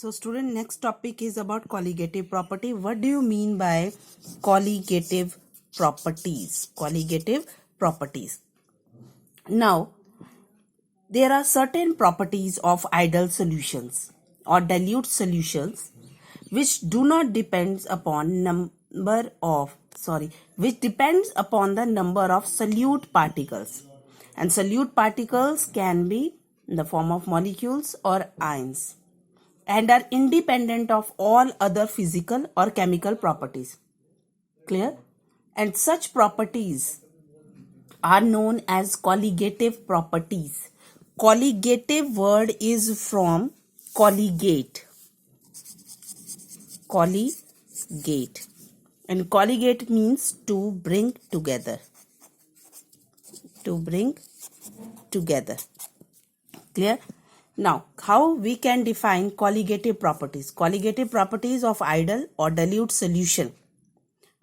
So student, next topic is about colligative property. What do you mean by colligative properties? Colligative properties. Now, there are certain properties of ideal solutions or dilute solutions which do not depends upon which depends upon the number of solute particles. And solute particles can be in the form of molecules or ions, and are independent of all other physical or chemical properties. Clear? And such properties are known as colligative properties. Colligative word is from colligate. Colligate. And colligate means to bring together. To bring together. Clear? Now, how we can define colligative properties? Colligative properties of ideal or dilute solution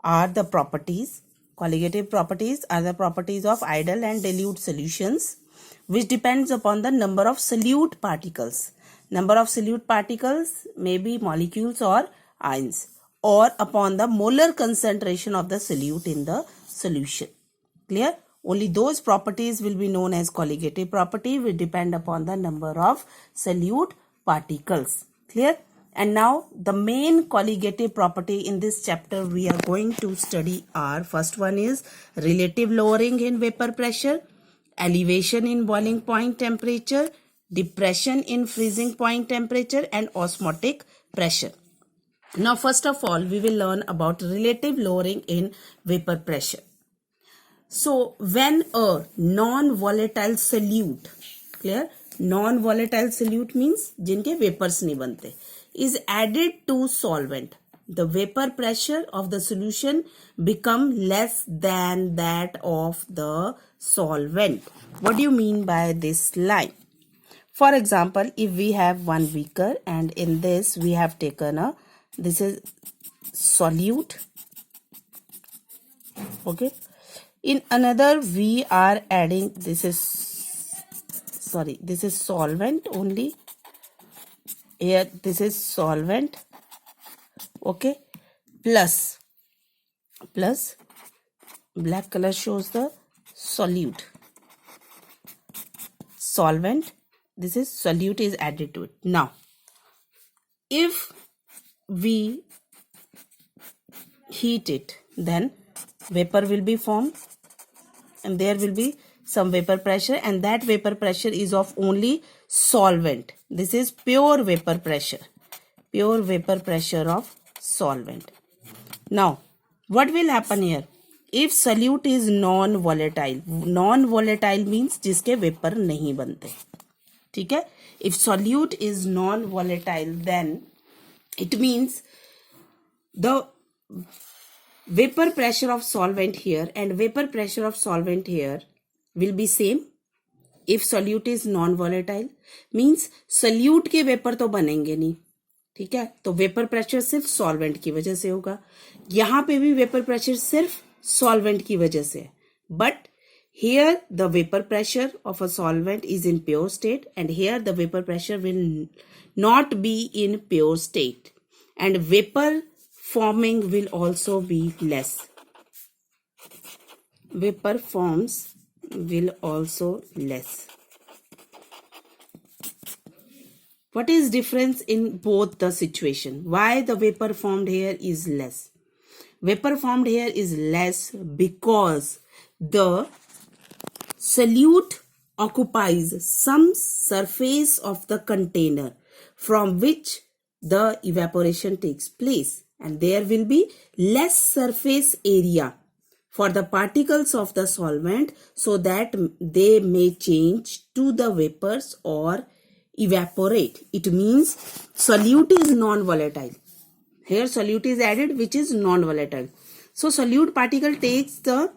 are the properties. Colligative properties are the properties of ideal and dilute solutions which depends upon the number of solute particles. Number of solute particles may be molecules or ions, or upon the molar concentration of the solute in the solution. Clear? Only those properties will be known as colligative property which depend upon the number of solute particles. Clear? And now the main colligative property in this chapter we are going to study are, first one is relative lowering in vapor pressure, elevation in boiling point temperature, depression in freezing point temperature, and osmotic pressure. Now first of all we will learn about relative lowering in vapor pressure. So when a non-volatile solute, clear, non-volatile solute means जिनके vapors नहीं बनते, is added to solvent, the vapor pressure of the solution become less than that of the solvent. What do you mean by this line? For example, if we have one beaker and in this we have taken this is solute, okay. In another we are adding, this is solvent only. Here this is solvent, okay, plus black color shows the solute, solvent, this is solute is added to it. Now if we heat it, then vapor will be formed and there will be some vapor pressure, and that vapor pressure is of only solvent. This is pure vapor pressure of solvent. Now what will happen here? If solute is non-volatile, non-volatile means जिसके vapor नहीं बनते, ठीक है. If solute is non-volatile, then it means the vapor pressure of solvent here and vapor pressure of solvent here will be same. If solute is non-volatile means solute के vapor तो बनेंगे नहीं, ठीक है, तो vapor pressure सिर्फ solvent की वजह से होगा. यहाँ पे भी vapor pressure सिर्फ solvent की वजह से, but here the vapor pressure of a solvent is in pure state and here the vapor pressure will not be in pure state, and vapor forming will also be less. Vapor forms will also less. What is difference in both the situation? Why the vapor formed here is less? Vapor formed here is less because the solute occupies some surface of the container from which the evaporation takes place, and there will be less surface area for the particles of the solvent so that they may change to the vapors or evaporate. It means solute is non-volatile. Here solute is added which is non-volatile. So solute particle takes the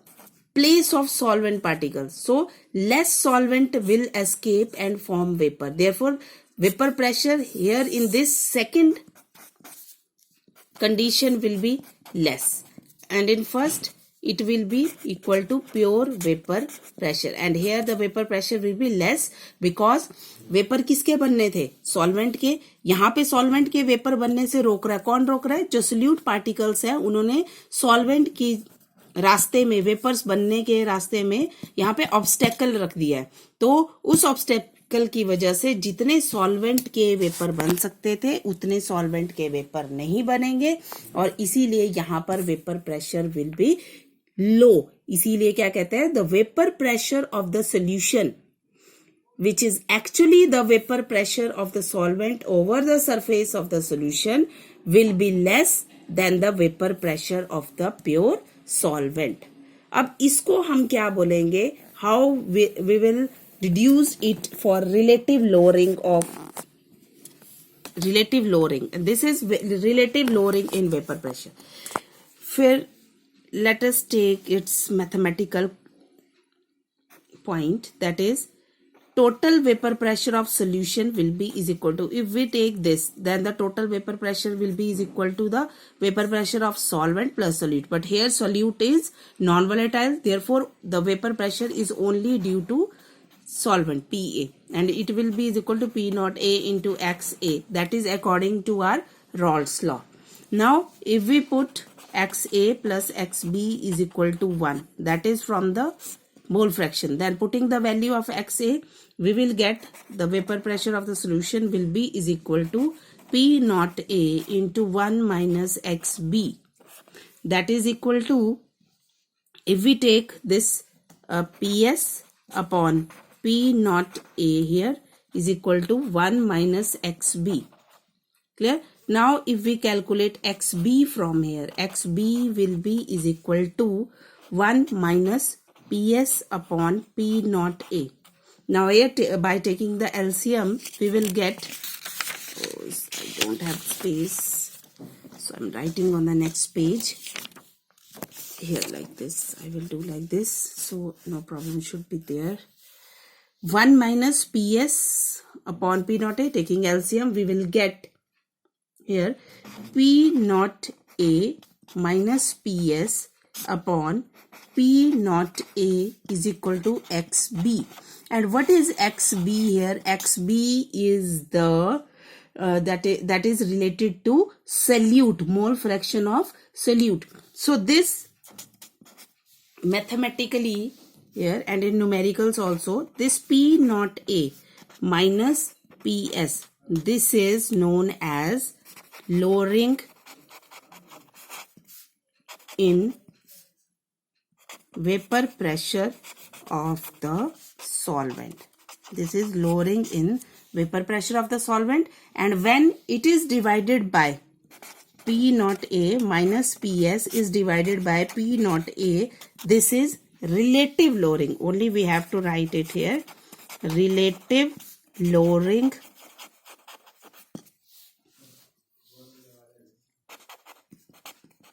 place of solvent particles. So less solvent will escape and form vapor. Therefore vapor pressure here in this second condition will be less, and in first it will be equal to pure vapor pressure, and here the vapor pressure will be less because vapour किसके बनने थे, solvent के. यहाँ पे solvent के vapour बनने से रोक रहा है, कौन रोक रहा है, जो सोल्यूट पार्टिकल्स है उन्होंने सॉल्वेंट की रास्ते में, वेपर्स बनने के रास्ते में यहाँ पे ऑब्स्टेकल रख दिया है. तो उस ऑब्स्टेकल की वजह से जितने सॉल्वेंट के वेपर बन सकते थे उतने सॉल्वेंट के वेपर नहीं बनेंगे, और इसीलिए यहाँ पर वेपर प्रेशर विल बी लो. इसीलिए क्या कहते हैं, the vapour pressure of the solution which is actually the vapor pressure of the solvent over the surface of the solution will be less than the vapor pressure of the pure solvent. अब इसको हम क्या बोलेंगे, how we will reduce it for relative lowering. This is relative lowering in vapor pressure. फिर let us take its mathematical point, that is total vapor pressure of solution will be is equal to, if we take this, then the total vapor pressure will be is equal to the vapor pressure of solvent plus solute. But here solute is non-volatile, therefore the vapor pressure is only due to solvent PA, and it will be is equal to P naught A into XA. That is according to our Raoult's law. Now if we put XA plus XB is equal to 1, that is from the mole fraction, then putting the value of XA, we will get the vapor pressure of the solution will be is equal to P naught A into 1 minus XB. That is equal to, if we take this PS upon P naught A here is equal to 1 minus XB. Clear? Now if we calculate XB from here, XB will be is equal to 1 minus PS upon P naught A. Now here by taking the LCM we will get, I don't have space, so I'm writing on the next page here like this. I will do like this, so no problem should be there. 1 minus PS upon P naught A, taking LCM we will get here P naught A minus PS upon P naught A is equal to XB. And what is XB here? XB is the that is related to solute, mole fraction of solute. So this mathematically here and in numericals also, this P naught A minus PS, this is known as lowering in vapor pressure of the solvent. This is lowering in vapor pressure of the solvent, and when it is divided by P naught A minus PS is divided by P naught A, this is relative lowering. Only we have to write it here, relative lowering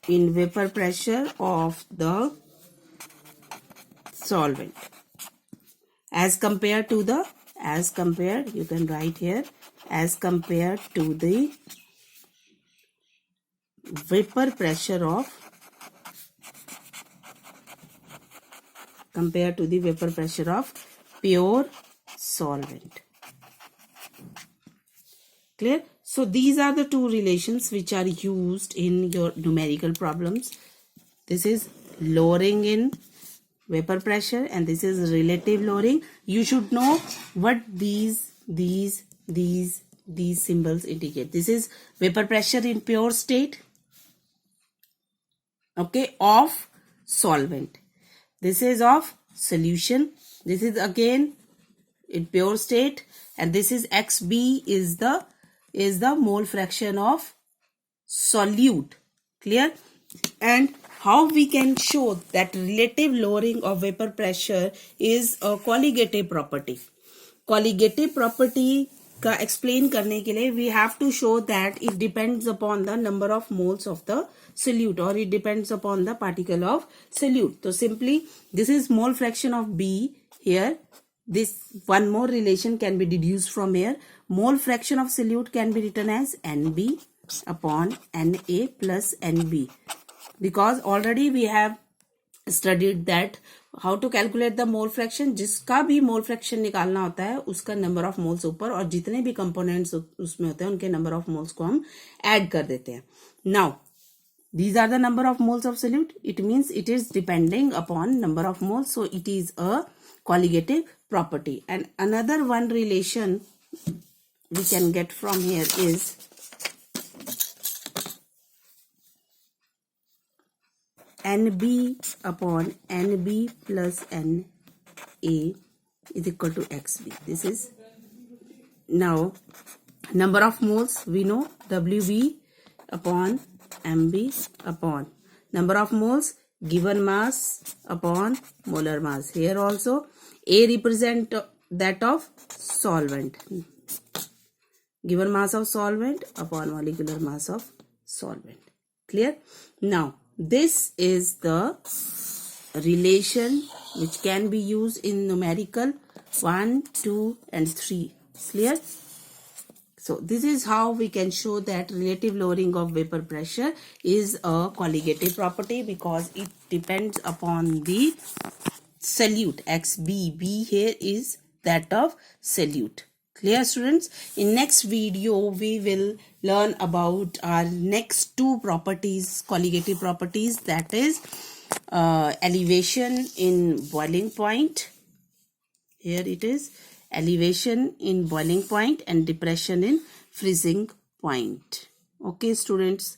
in vapor pressure of the solvent as compared to the, you can write here, as compared to the vapor pressure of, pure solvent. Clear? So these are the two relations which are used in your numerical problems. This is lowering in vapor pressure and this is relative lowering. You should know what these symbols indicate. This is vapor pressure in pure state, okay, of solvent. This is of solution. This is again in pure state, and this is XB is the mole fraction of solute. Clear? And how we can show that relative lowering of vapor pressure is a colligative property. Colligative property का explain करने के लिए we have to show that it depends upon the number of moles of the solute, or it depends upon the particle of solute. So simply this is mole fraction of B here. This one more relation can be deduced from here. Mole fraction of solute can be written as NB upon Na plus NB, because already we have studied that how to calculate the mole fraction. जिसका भी mole fraction निकालना होता है उसका number of moles ऊपर और जितने भी components उसमें होते हैं उनके number of moles को हम add कर देते हैं. Now these are the number of moles of solute. It means it is depending upon number of moles, so it is a colligative property. And another one relation we can get from here is NB upon NB plus NA is equal to XB. This is now number of moles. We know WB upon MB upon number of moles, given mass upon molar mass. Here also A represent that of solvent, given mass of solvent upon molecular mass of solvent. Clear? Now this is the relation which can be used in numerical 1, 2 and 3. Clear? So this is how we can show that relative lowering of vapor pressure is a colligative property because it depends upon the solute. XB, B here is that of solute. Clear, students? In next video we will learn about our next two properties, colligative properties, that is elevation in boiling point. Here it is, elevation in boiling point and depression in freezing point. Okay, students.